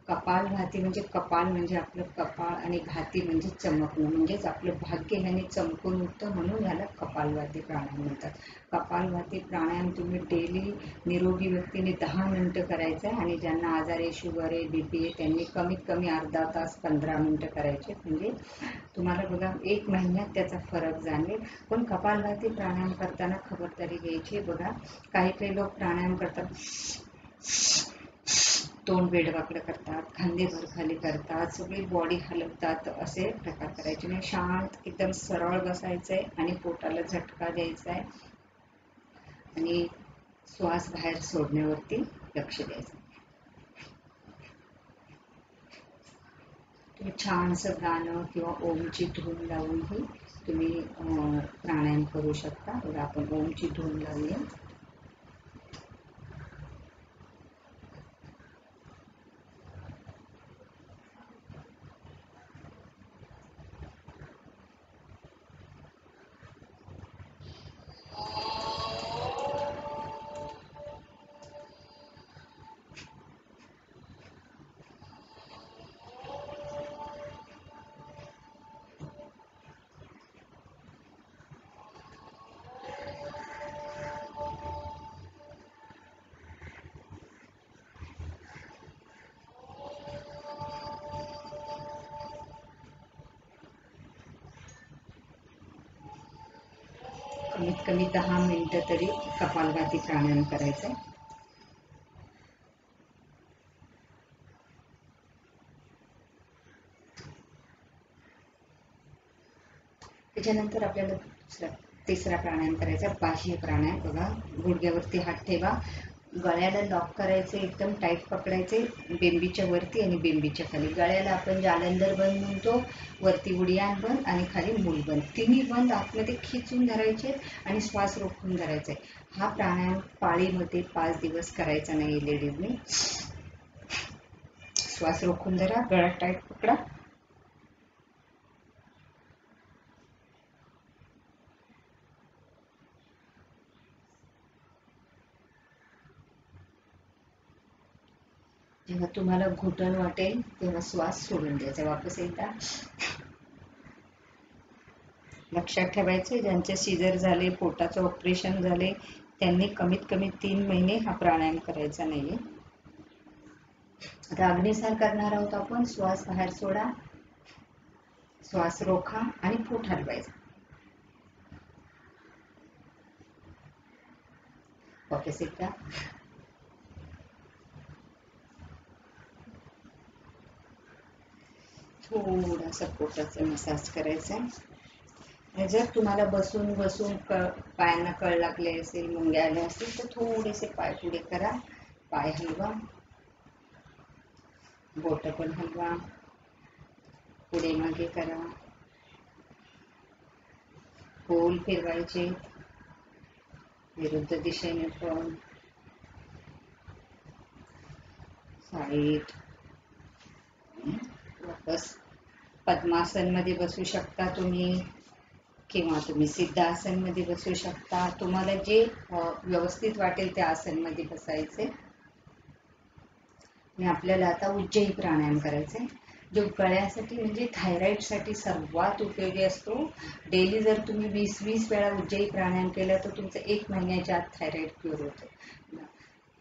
कपालभाती म्हणजे कपाल म्हणजे आपलं कपाळ आणि भाती म्हणजे चमकणं, म्हणजेच आपलं भाग्य ह्याने चमकून उठतं, म्हणून ह्याला कपालभाती प्राणायाम म्हणतात. कपालभाती प्राणायाम तुम्ही डेली निरोगी व्यक्तीने 10 मिनिटं करायचं आहे आणि ज्यांना आजार आहे, शुगर आहे, बीपी आहे, त्यांनी कमीत कमी अर्धा तास 15 मिनिटं करायचे. म्हणजे तुम्हाला बघा 1 महिन्यात त्याचा फरक जाणवेल. पण कपालभाती प्राणायाम करताना खबरदारी घ्यायची. बघा काही लोक प्राणायाम करतात, तोंड वेडवाकडं करतात, खांदे वर खाली करतात, सगळी बॉडी हलवतात, असे प्रकार करायचे नाही. शांत एकदम सरळ बसायचंय आणि पोटाला झटका द्यायचा आहे आणि श्वास बाहेर सोडण्यावरती लक्ष द्यायचं. तुम्ही छानसं गाणं किंवा ओमची धून लावूनही तुम्ही प्राणायाम करू शकता. बघा आपण ओमची धून लावूया. कमीत कमी 10 मिनिटं तरी कपालभाती प्राणायाम करायचा आहे. त्याच्यानंतर आपल्याला तिसरा प्राणायाम करायचा, बाह्य प्राणायाम. बघा गुडघ्यावरती हात ठेवा, गळ्याला लॉक करायचे, एकदम टाईट पकडायचे, बेंबीच्या वरती आणि बेंबीच्या खाली. गळ्याला आपण जालंधर बंद म्हणतो, वरती उडियान बंद आणि खाली मूल बंद, तिन्ही बंद आतमध्ये खिचून धरायचे आणि श्वास रोखून धरायचा आहे. हा प्राणायाम पाळीमध्ये 5 दिवस करायचा नाही लेडीजने. श्वास रोखून धरा, गळा टाईट पकडा, जेव्हा तुम्हाला घुटण वाटेल तेव्हा श्वास सोडून द्यायचा. वापस एकदा लक्षात ठेवायचे, ज्यांचे सीझर झाले, पोटाचं ऑपरेशन झाले, त्यांनी कमीत कमी 3 महिने हा प्राणायाम करायचा नाहीये. आता अग्निसार करणार आहोत आपण. श्वास बाहेर सोडा, श्वास रोखा आणि पोट हलवायचं. वापस एकदा. थोडासा पोटाचा मसाज करायचा. जर तुम्हाला बसून बसून पायांना कळ लागले असेल, मुंग्या आल्या असतील तर थोडेसे पाय पुढे करा, पाय हलवा, बोट पण हलवा, पुढे मागे करा, गोल फिरवायचे विरुद्ध दिशेने पण, साईड. वापस पद्मासन मध्ये बसू शकता तुम्ही किंवा तुम्ही सिद्धासन मध्ये बसू शकता. तुम्हाला जे व्यवस्थित वाटेल त्या आसन मध्ये बसायचे. आणि आपल्याला आता उज्जयी प्राणायाम करायचे, जो गळ्यासाठी म्हणजे थायरॉइड साठी सर्वात उपयोगी असतो. डेली जर तुम्ही 20-20 वेळा उज्जयी प्राणायाम केला तर तुमचं 1 महिन्याच्या आत थायरॉइड क्युअर होतं.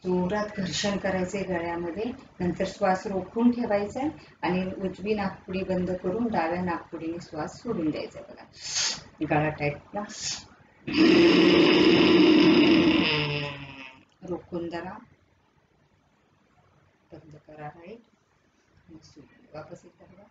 जोरात घर्षण करायचे गळ्यामध्ये, नंतर श्वास रोखून ठेवायचा आणि उजवी नाकपुडी बंद करून डाव्या नाकपुडीने श्वास सोडून द्यायचा. बघा, गळा टाईटला रोखून धरा, बंद करा, राईट. वापस एकदा बघा.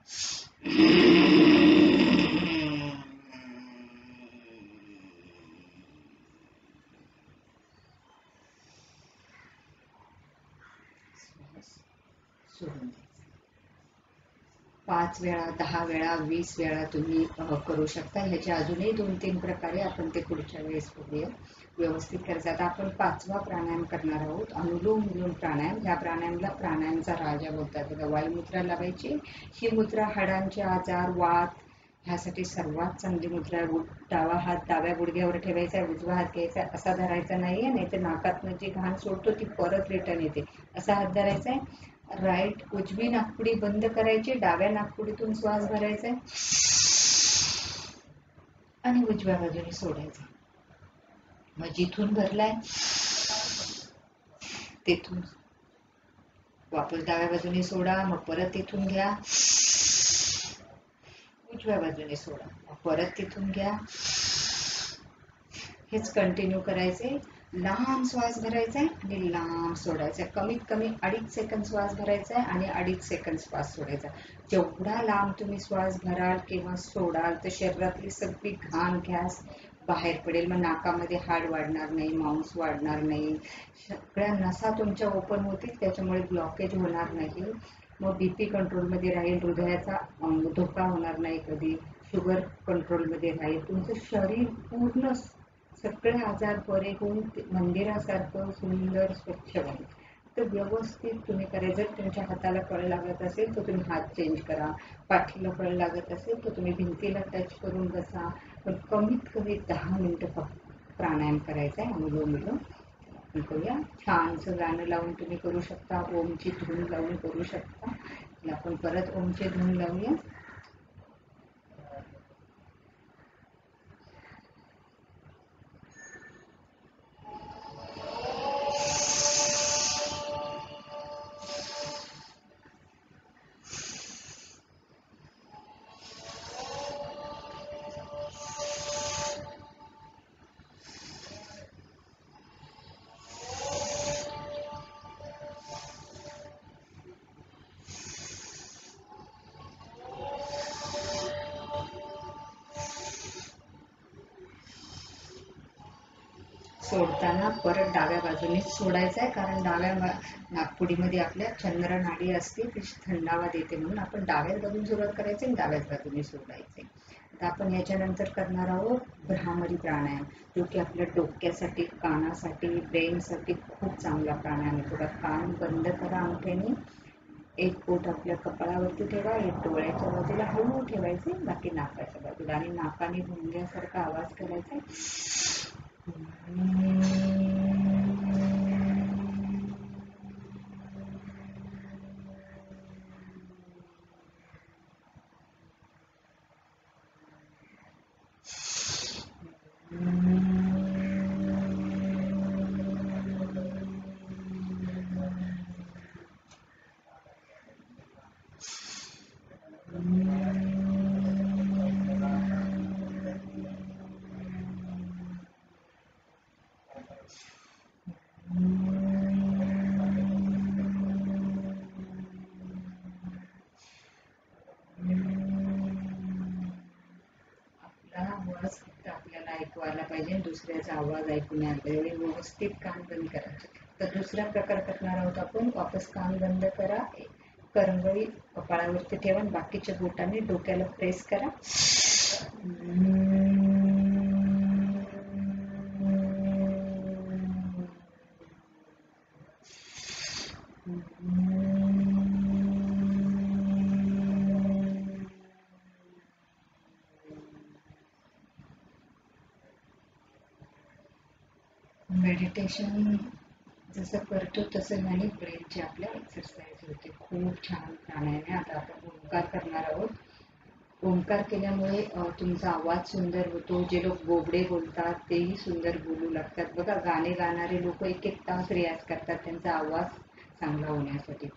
सोडून द्यायचं. 5 वेळा, 10 वेळा, 20 वेळा तुम्ही करू शकता. ह्याच्या अजूनही 2-3 प्रकारे आपण ते पुढच्या वेळेस बघूया. व्यवस्थित करायचं. आता आपण 5वा प्राणायाम करणार आहोत, अनुलोम विलोम प्राणायाम. ह्या प्राणायामला प्राणायामचा राजा बोलतात. वायुमुद्रा लावायची. ही मुद्रा हाडांचे आजार, वात ह्यासाठी सर्वात चांगली मुद्रा आहे. डावा हात डाव्या गुडघ्यावर ठेवायचा, उजवा हात घ्यायचा, असा धरायचा नाहीये, नाही तर नाकातनं जी घाण सोडतो ती परत रिटर्न येते. असा हात धरायचा आहे. राईट उजवी नाकपुडी बंद करायची, डाव्या नाकपुडीतून श्वास भरायचा आणि उजव्या बाजूने सोडायचा. मग जिथून भरलाय तिथून वापस डाव्या बाजूने सोडा, मग परत तिथून घ्या, उजव्या बाजूने सोडा, मग परत तिथून घ्या. हेच कंटिन्यू करायचे. लांब श्वास भरायचा आणि लांब सोडायचा. कमीत कमी 2.5 सेकंद श्वास भरायचा आणि 2.5 सेकंद श्वास सोडायचा. जेवढा लांब तुम्ही श्वास भराल किंवा सोडाल तर शरीरातली सगळी घाण गॅस बाहेर पडेल. मग नाकामध्ये हाड वाढणार नाही, मांस वाढणार नाही, सगळ्या नसा तुमच्या ओपन होतील, त्याच्यामुळे ब्लॉकेज होणार नाही. मग बीपी कंट्रोलमध्ये राहील, हृदयाचा धोका होणार नाही कधी, शुगर कंट्रोलमध्ये राहील, तुमचं शरीर पूर्ण सगळे आजार बरे होऊन मंदिरासारखं सुंदर स्वच्छ बनेल. तर व्यवस्थित तुम्ही करा. जर तुमच्या हाताला कळ लागत असेल तर तुम्ही हात चेंज करा, पाठीला कळ लागत असेल तर तुम्ही भिंतीला टच करून बसा. पण कमीत कमी 10 मिनिटं प्राणायाम करायचा आहे. अनुलोम विलोम आपण करूया. छानसं गाणं लावून तुम्ही करू शकता, ओमची धून लावून करू शकता. आपण परत ओमची धून लावूया. सोडताना परत डाव्या बाजूनेच सोडायचं आहे, कारण डाव्या नाकपुडीमध्ये आपल्या चंद्र नाडी असते, ती थंडावा देते, म्हणून आपण डाव्याच बाजूने सुरुवात करायची आणि डाव्याच बाजूने सोडायचे. आता आपण याच्यानंतर करणार आहोत भ्रामरी प्राणायाम, जो की आपल्या डोक्यासाठी, कानासाठी, ब्रेनसाठी खूप चांगला प्राणायाम आहे. थोडा कान बंद करा अंगठ्याने, एक बोट आपल्या कपाळावरती ठेवा, एक डोळ्याच्या बाजूला हळू ठेवायचे, बाकी नाकाच्या बाजूला, आणि नाकाने भुंग्यासारखा आवाज करायचा. आवाज फक्त आपल्याला ऐकू आला पाहिजे, दुसऱ्याचा आवाज ऐकू नाही आला पाहिजे. व्यवस्थित कान बंद करायचे. तर दुसरा प्रकार करणार आहोत आपण. वापस कान बंद करा, करंगळी कपाळावरती ठेवा आणि बाकीच्या बोटाने डोक्याला प्रेस करा. मेडिटेशन जसं करतो तसं नाही, ब्रेनची आपल्या एक्सरसाइज होते. खूप छान प्राणायाम. आता आपण ओंकार करणार आहोत. ओंकार केल्यामुळे तुमचा आवाज सुंदर होतो. जे लोक बोबडे बोलतात तेही सुंदर बोलू लागतात. बघा, गाणे गाणारे लोक 1-1 तास रियाज करतात त्यांचा आवाज चांगला होण्यासाठी.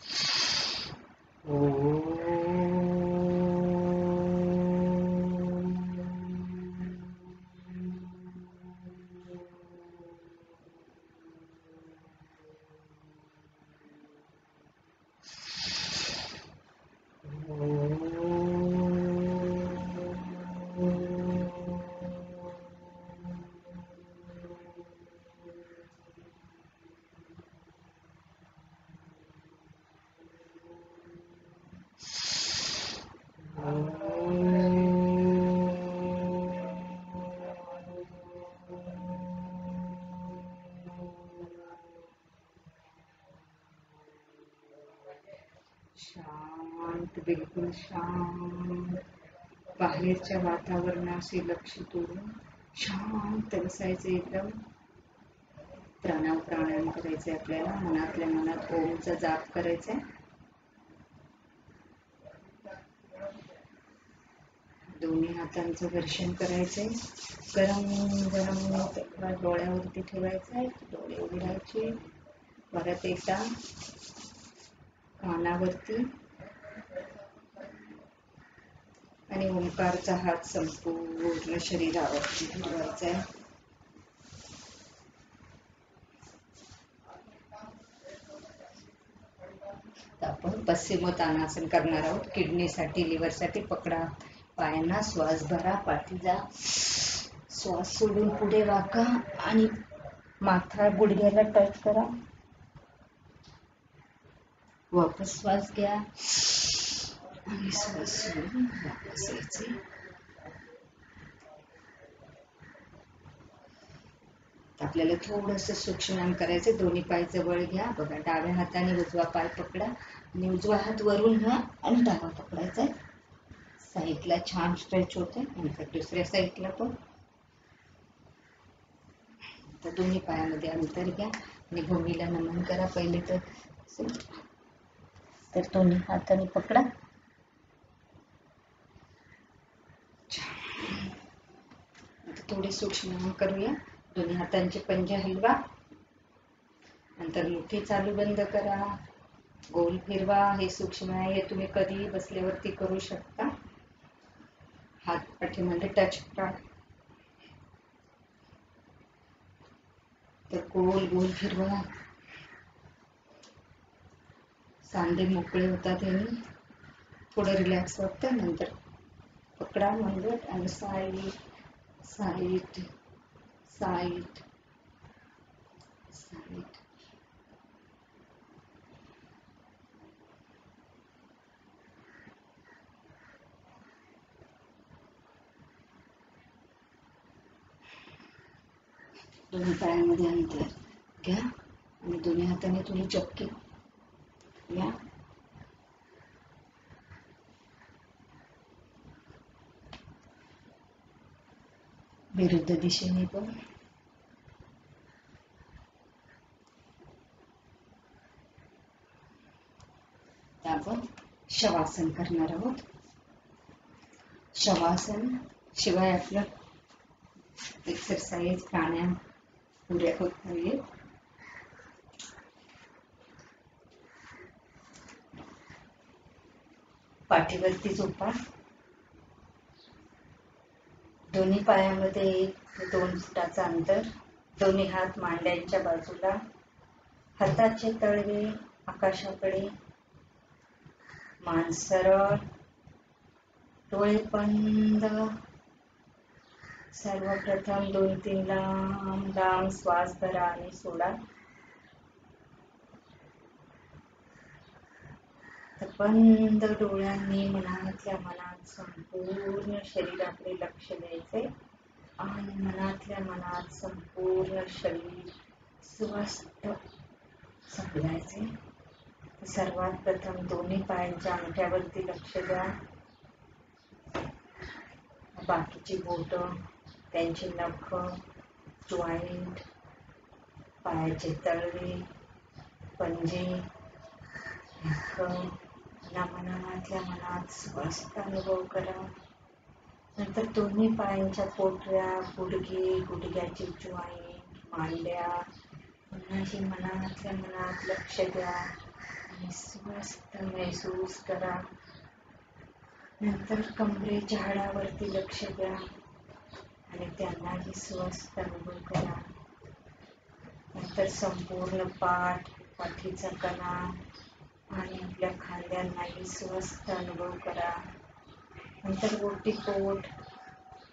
शांत, बिलकुल शांत. बाहेरच्या वातावरणाशी लक्ष तोडून शांत बसायचं. एकदम प्राणायाम करायचे आपल्याला. मनातल्या मनात ओमचा जाप करायचा. दोन्ही हातांचं दर्शन करायचंय. गरम गरम डोळ्यावरती ठेवायचंय. डोळे उघडायचे. परत एकदा कानावरती आणि ओंकारचा हात संपूर्ण शरीरावरती फिरवायचा आहे. आपण पश्चिमोत्तानासन करणार आहोत. किडनीसाठी, लिव्हरसाठी. पकडा पायांना, श्वास भरा, पाठी जा, श्वास सोडून पुढे वाका आणि माथा गुडघ्याला टच करा. वापस श्वास घ्या आणि श्वास सोडून वापस यायचे. आपल्याला थोडंसं सूक्ष्म करायचं. दोन्ही पाय जवळ घ्या. बघा, डाव्या हाताने उजवा पाय पकडा आणि उजवा हात वरून घ्या आणि डावा पकडायचा आहे. साईडला छान स्ट्रेच होते. नंतर दुसऱ्या साईडला पण. तर दोन्ही पायामध्ये अंतर घ्या आणि भूमीला नमन करा. पहिले तर दोन्ही हाताने पकडा. थोडे सूक्ष्म करूया. दोन्ही हातांचे पंजे हलवा. नंतर मुठी चालू बंद करा. गोल फिरवा. हे सूक्ष्म आहे. हे तुम्ही कधीही बसल्यावरती करू शकता. हात पाठीमध्ये टच करा. तर गोल गोल फिरवा. सांधे मोकळे होतात. याने थोडं रिलॅक्स वाटतं. नंतर पकडा मनगट आणि साईड साईड साईड साईड. दोन्ही पायामध्ये अंतर घ्या आणि दोन्ही हाताने थोडी चपकी घ्या. विरुद्ध दिशेने पण. आपण शवासन करणार आहोत. शवासन शिवाय आपलं एक्सरसाइज, प्राणायाम पुऱ्या होत नाहीये. पाठीवरती झोपा. दोन्ही पायामध्ये 1 ते 2 फुटाचं अंतर. दोन्ही हात मांड्यांच्या बाजूला. हाताचे तळवे आकाशाकडे. मान सरळ. डोळे बंद. सर्वप्रथम 2-3 लांब लांब श्वास धरा आणि सोडा. तर बंद डोळ्यांनी मनातल्या मनात संपूर्ण शरीराकडे लक्ष द्यायचे आणि मनातल्या मनात संपूर्ण शरीर स्वस्थ समजायचे. सर्वात प्रथम दोन्ही पायांच्या अंगठ्यावरती लक्ष द्या. बाकीची बोटं, त्यांची नख, जॉईंट, पायाचे तळवे, पंजे, मनातल्या मनात स्वस्थ अनुभव करा. नंतर दोन्ही पायांच्या पोटऱ्या, गुडघे, गुडघ्याचे जॉईंट, मांड्या, पुन्हा मनातल्या मनात लक्ष द्या आणि स्वस्थ महसूस करा. नंतर कमरेच्या हाडावरती लक्ष द्या आणि त्यांनाही स्वस्थ अनुभव करा. नंतर संपूर्ण पाठ, पाठीचा कणा आणि आपल्या खांद्यांनाही स्वस्थ अनुभव करा. नंतर ओटीपोट,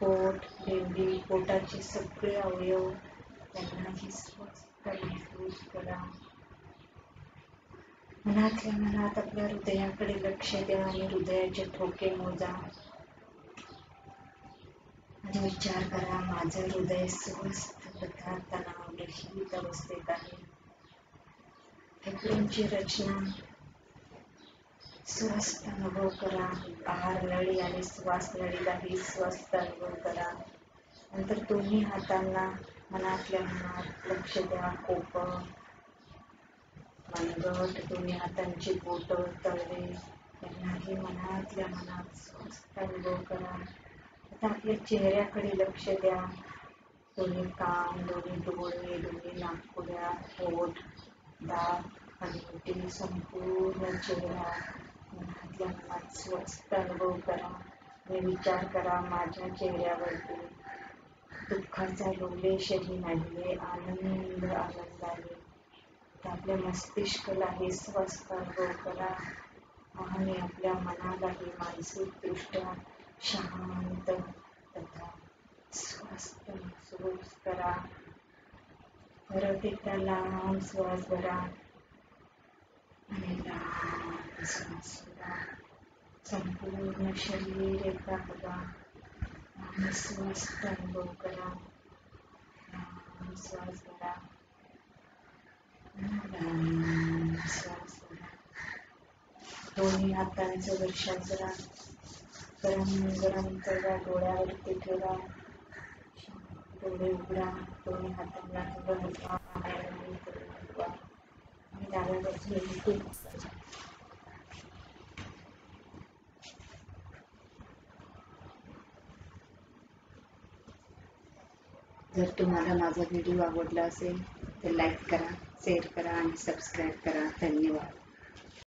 पोट, बेंबी, पोटाचे सगळे अवयव त्यांनाही स्वस्थ महसूस करा. मनातल्या मनात आपल्या हृदयाकडे लक्ष द्या आणि हृदयाचे ठोके मोजा आणि विचार करा, माझं हृदय स्वस्थ तथा तणावरहित अवस्थेत आहे. फेफड्यांची रचना स्वस्थ अनुभव करा. आहार नळी आणि श्वास नळीलाही स्वस्थ अनुभव करा. नंतर दोन्ही हातांना मनातल्या मनात लक्ष द्या. कोपर, मनगट, दोन्ही हातांची बोटं, तळवे यांनाही मनातल्या मनात स्वस्थ अनुभव करा. आता आपल्या चेहऱ्याकडे लक्ष द्या. दोन्ही कान, दोन्ही डोळे, दोन्ही नाकपुड्या, ओठ, दात आणि ओठी, संपूर्ण चेहरा मनातल्या मनात स्वस्थ अनुभव करा आणि विचार करा, माझ्या चेहऱ्यावरती दुःखाचा लोलेशही नाहीये, आनंद आहे. आपल्या मस्तिष्कालाही स्वस्थ अनुभव करा आणि आपल्या मनालाही मानसिकदृष्ट्या शांत तथा स्वस्थ महसूस करा. परत एकदा लांब श्वास भरा आणि लांब श्वास सोडा. संपूर्ण शरीर एकदा बघा आणि स्वस्थ अनुभव करा. लांब श्वास भरा, लांब श्वास सोडा. दोन्ही हातांचं घर्षण करा. गरम गरम तव्या डोळ्यावरती ठेवा. डोळे उघडा. दोन्ही हातांना हलवा आणि डाव्या बाजूला जर तुम्हाला माझा व्हिडिओ आवडला असेल तर लाईक करा, शेअर करा आणि सबस्क्राईब करा. धन्यवाद.